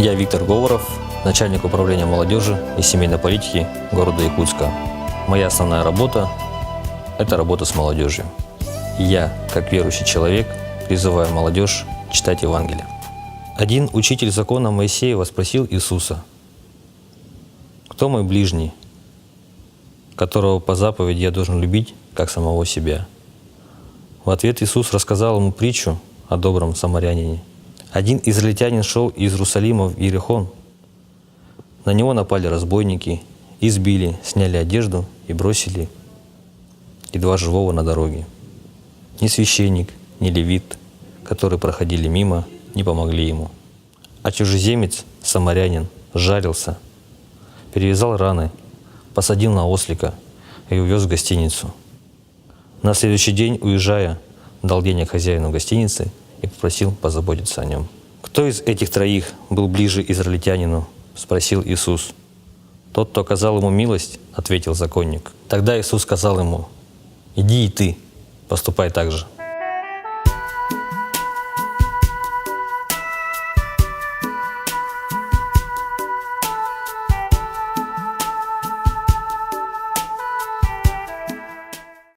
Я Виктор Говоров, начальник управления молодежи и семейной политики города Якутска. Моя основная работа – это работа с молодежью. Я, как верующий человек, призываю молодежь читать Евангелие. Один учитель закона Моисеева спросил Иисуса: «Кто мой ближний, которого по заповеди я должен любить, как самого себя?» В ответ Иисус рассказал ему притчу о добром самарянине. Один израильтянин шел из Иерусалима в Иерихон. На него напали разбойники, избили, сняли одежду и бросили едва живого на дороге. Ни священник, ни левит, которые проходили мимо, не помогли ему. А чужеземец, самарянин, сжалился, перевязал раны, посадил на ослика и увез в гостиницу. На следующий день, уезжая, дал денег хозяину гостиницы и попросил позаботиться о нем. «Кто из этих троих был ближе израильтянину?» — спросил Иисус. «Тот, кто оказал ему милость», — ответил законник. Тогда Иисус сказал ему: «Иди и ты, поступай так же».